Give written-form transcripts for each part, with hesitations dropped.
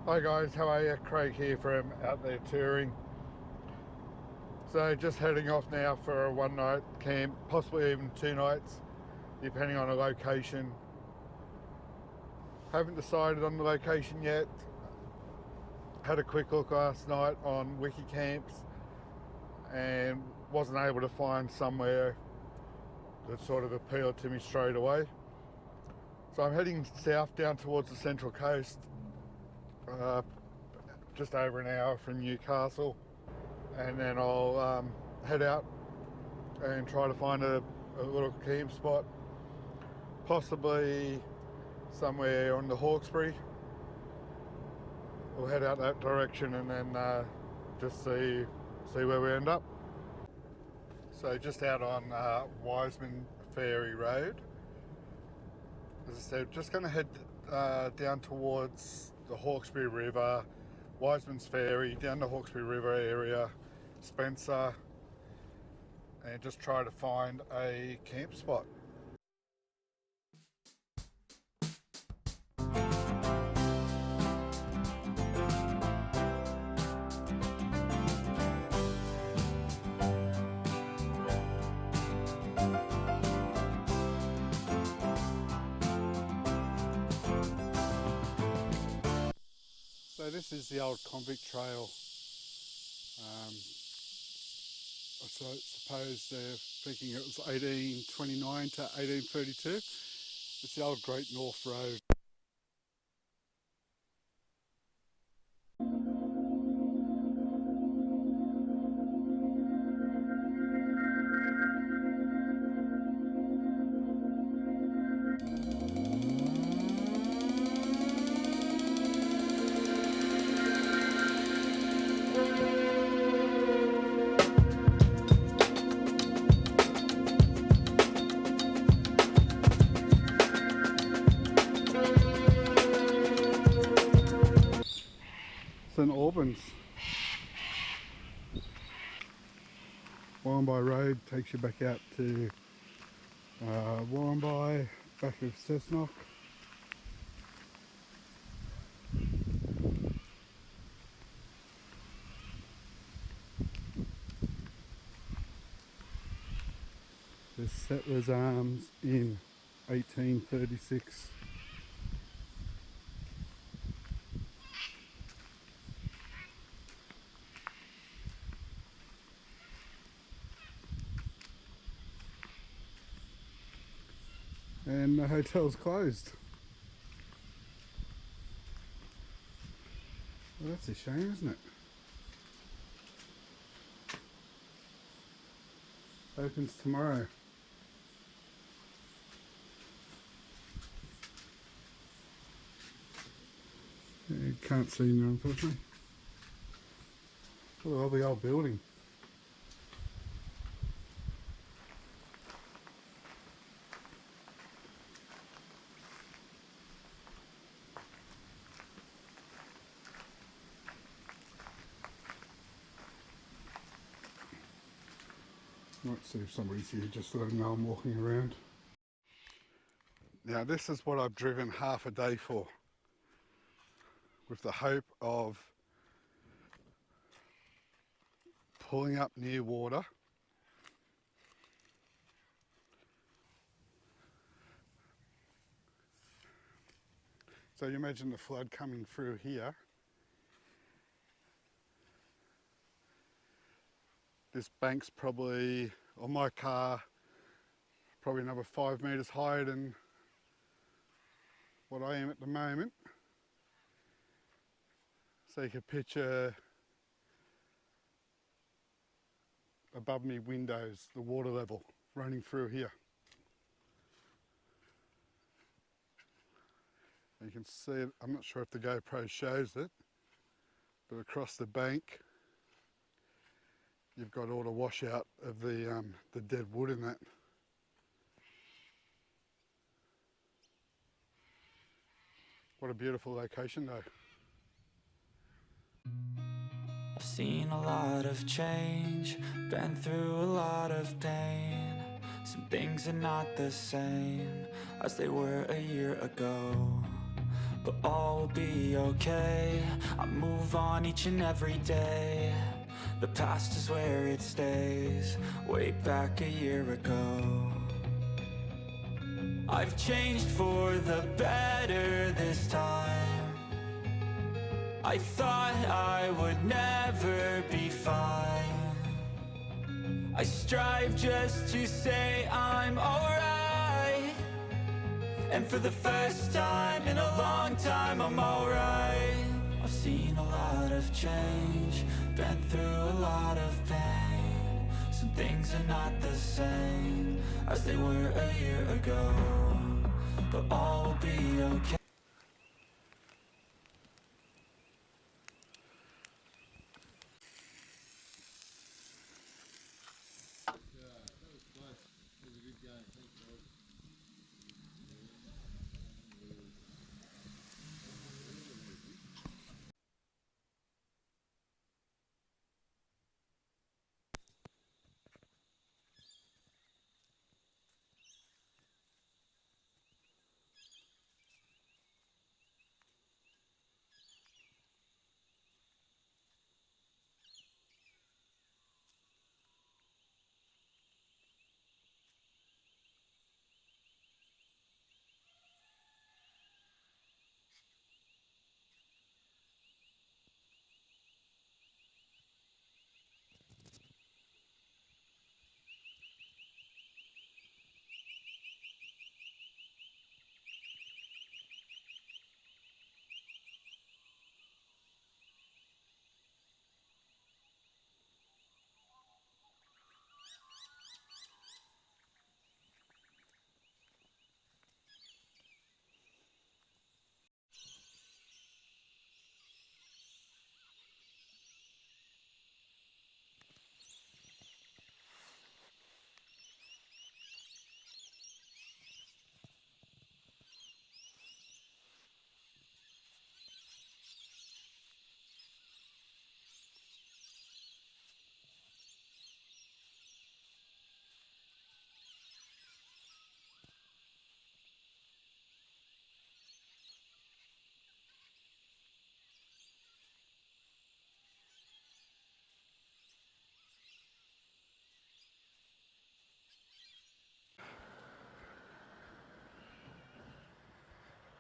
Hi guys, how are you? Craig here from Out There Touring. So just heading off now for a one night camp, possibly even 2 nights, depending on a location. Haven't decided on the location yet. Had a quick look last night on wiki camps and wasn't able to find somewhere that sort of appealed to me straight away. So I'm heading south down towards the Central Coast, just over an hour from Newcastle, and then I'll head out and try to find a little camp spot, possibly somewhere on the Hawkesbury. We'll head out that direction and then just see where we end up. So just out on Wiseman Ferry Road. As I said, just going to head down towards the Hawkesbury River, Wiseman's Ferry, down the Hawkesbury River area, Spencer, and just try to find a camp spot. So this is the old Convict Trail. I suppose they're thinking it was 1829 to 1832. It's the old Great North Road. St Albans. Warrnambool Road takes you back out to Warrnambool, back of Cessnock. The Settlers' Arms in 1836. And the hotel's closed. Well, that's a shame, isn't it? Opens tomorrow. You can't see now, unfortunately. What a lovely old building. Might see if somebody's here just to let them know I'm walking around. Now this is what I've driven half a day for, with the hope of pulling up near water, so you imagine the flood coming through here. This bank's probably, on my car, probably another 5 metres higher than what I am at the moment. So you can picture above me windows, the water level running through here. You can see it, I'm not sure if the GoPro shows it, but across the bank you've got all the washout of the dead wood in that. What a beautiful location though. I've seen a lot of change, been through a lot of pain. Some things are not the same as they were a year ago. but all will be okay. I move on each and every day. The past is where it stays, way back a year ago. I've changed for the better this time. I thought I would never be fine. I strive just to say I'm alright. And for the first time in a long time, I'm alright. I've seen a lot of change, been through a lot of pain. Some things are not the same as they were a year ago, but all will be okay.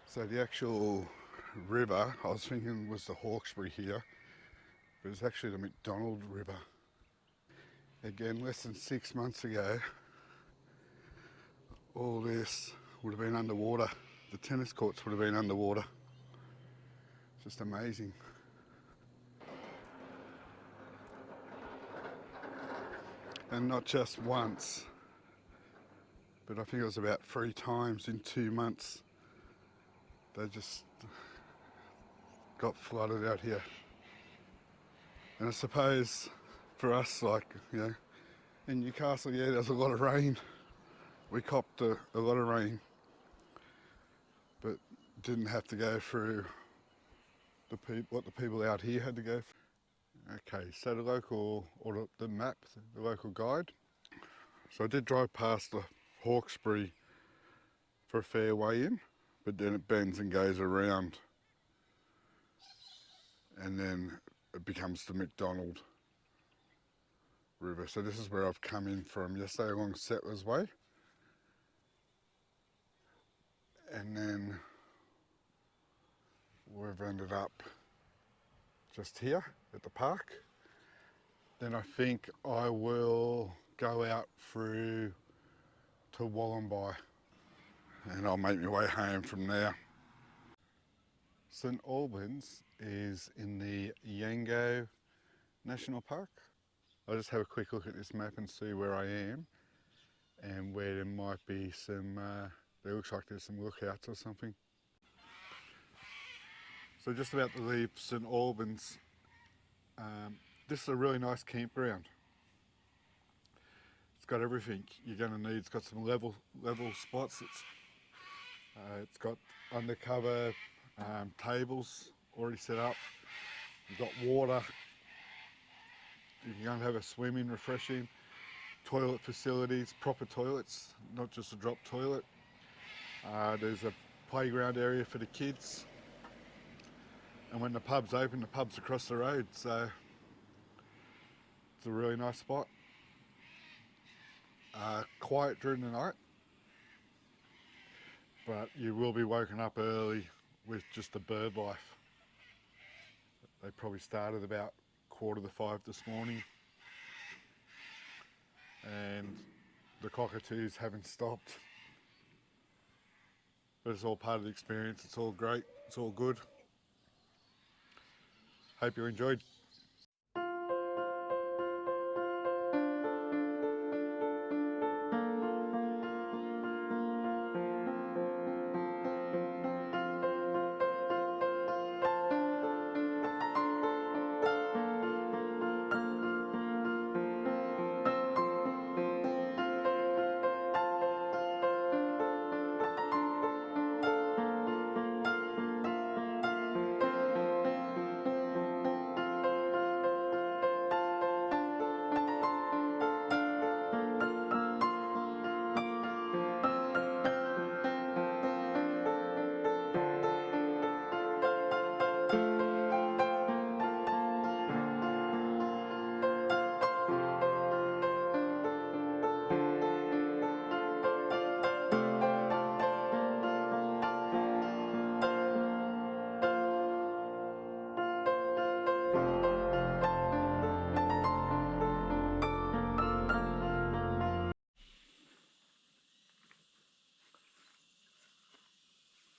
So the actual river, I was thinking was the Hawkesbury here, but it's actually the Macdonald River. Again, less than 6 months ago, all this would have been underwater. The tennis courts would have been underwater. Just amazing. And not just once, but I think it was about 3 times in 2 months. They just got flooded out here. And I suppose for us, like, you know, in Newcastle, yeah, there's a lot of rain. We copped a lot of rain, but didn't have to go through what the people out here had to go through. Okay, so the local, or the map, the local guide. So I did drive past the Hawkesbury for a fair way in, but then it bends and goes around, and then it becomes the Macdonald River. So this is where I've come in from yesterday along Settlers Way, and then we've ended up just here at the park. Then I think I will go out through to Wollombi, and I'll make my way home from there. St Albans is in the Yango National Park. I'll just have a quick look at this map and see where I am and where there might be some, it looks like there's some lookouts or something. So just about to leave St Albans. This is a really nice campground. It's got everything you're going to need. It's got some level spots. It's got undercover tables already set up. You've got water. You can go and have a swim in, refreshing. Toilet facilities, proper toilets, not just a drop toilet. There's a playground area for the kids. and when the pub's open, the pub's across the road, so it's a really nice spot. Quiet during the night, but you will be woken up early with just the bird life. They probably started about 4:45 this morning, and the cockatoos haven't stopped. But it's all part of the experience. It's all great. It's all good. Hope you enjoyed.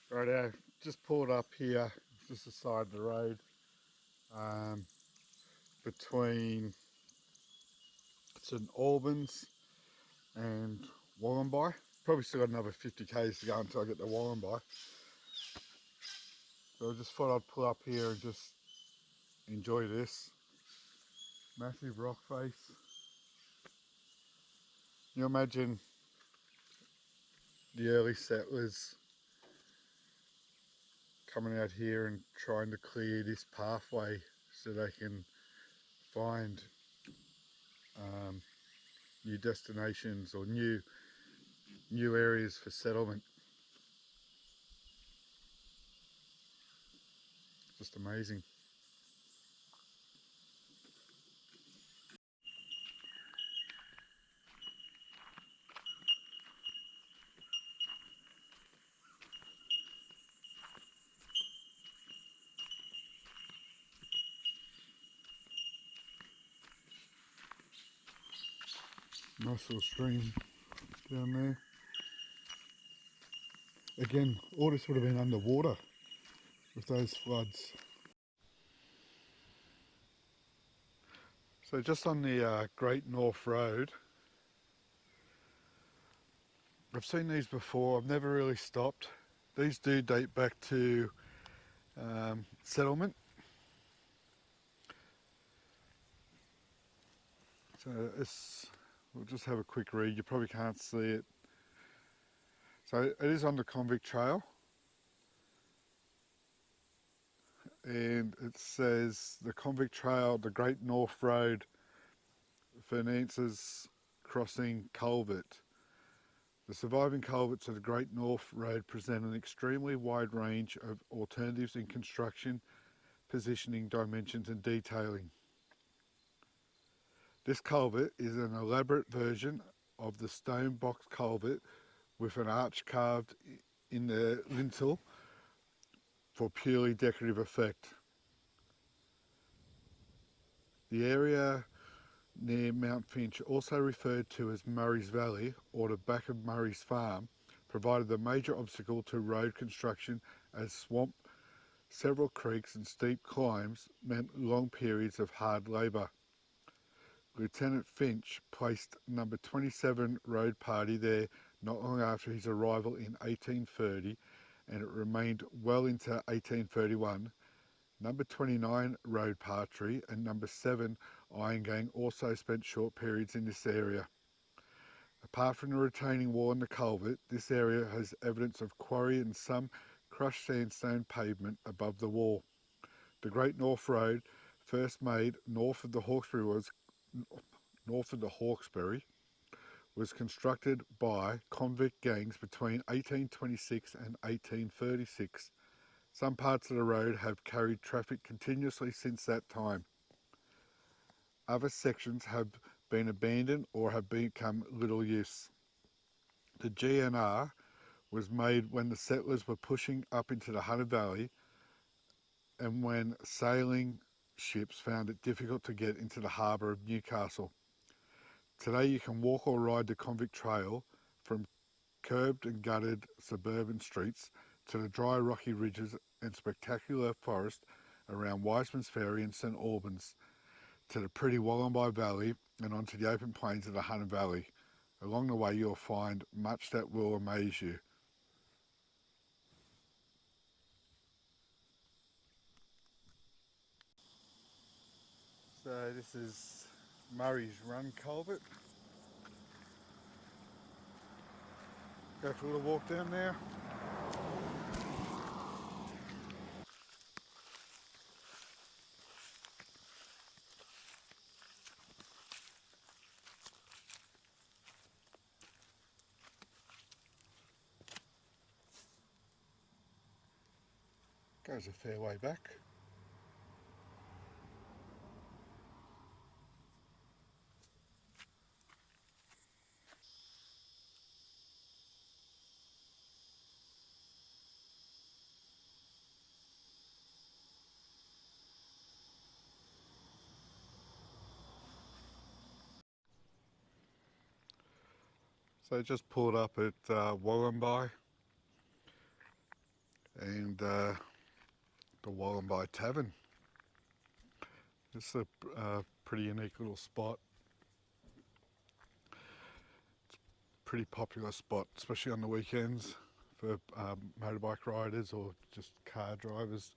Righto, just pulled up here, just the side of the road, between St Albans and Wollongby. Probably still got another 50 k's to go until I get to Wollongby. So I just thought I'd pull up here and just enjoy this. Massive rock face. You imagine the early settlers coming out here and trying to clear this pathway so they can find new destinations or new areas for settlement. Just amazing. Nice little stream down there. Again, all this would have been underwater with those floods. So just on the Great North Road, I've seen these before, I've never really stopped. These do date back to settlement. So we'll just have a quick read, you probably can't see it. So it is on the Convict Trail, and it says the Convict Trail, the Great North Road, Finances Crossing Culvert. The surviving culverts of the Great North Road present an extremely wide range of alternatives in construction, positioning, dimensions and detailing. This culvert is an elaborate version of the stone box culvert with an arch carved in the lintel for purely decorative effect. The area near Mount Finch, also referred to as Murray's Valley or the back of Murray's Farm, provided a major obstacle to road construction as swamp, several creeks and steep climbs meant long periods of hard labour. Lieutenant Finch placed number 27 road party there not long after his arrival in 1830, and it remained well into 1831. Number 29 road party and number 7 iron gang also spent short periods in this area. Apart from the retaining wall and the culvert, this area has evidence of quarry and some crushed sandstone pavement above the wall. The Great North Road, first made north of the Hawkesbury, was constructed by convict gangs between 1826 and 1836. Some parts of the road have carried traffic continuously since that time. Other sections have been abandoned or have become little use. The GNR was made when the settlers were pushing up into the Hunter Valley and when sailing ships found it difficult to get into the harbour of Newcastle. Today you can walk or ride the Convict Trail from curbed and gutted suburban streets to the dry rocky ridges and spectacular forest around Wiseman's Ferry and St Albans, to the pretty Wollombi Valley and onto the open plains of the Hunter Valley. Along the way you'll find much that will amaze you. So this is Murray's Run culvert. Go for a little walk down there. Goes a fair way back. So just pulled up at Wollombi and the Wollombi Tavern. It's a pretty unique little spot. It's a pretty popular spot, especially on the weekends for motorbike riders or just car drivers.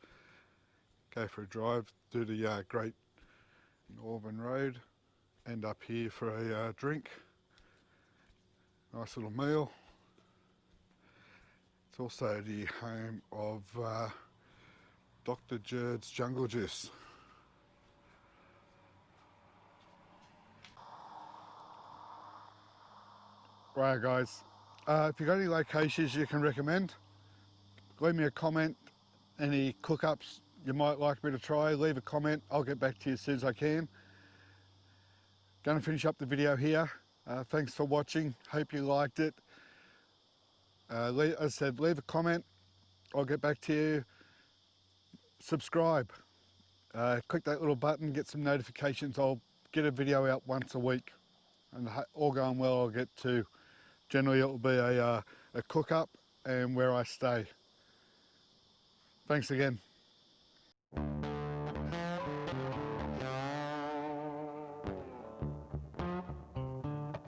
Go for a drive, do the Great Northern Road, end up here for a drink. Nice little meal. It's also the home of Dr. Jerd's Jungle Juice. Right guys, if you've got any locations you can recommend, leave me a comment. Any cook-ups you might like me to try, leave a comment. I'll get back to you as soon as I can. Going to finish up the video here. Thanks for watching, hope you liked it. As I said, leave a comment, I'll get back to you. Subscribe, click that little button, get some notifications. I'll get a video out once a week, and all going well I'll get to, generally it will be a cook up and where I stay. Thanks again.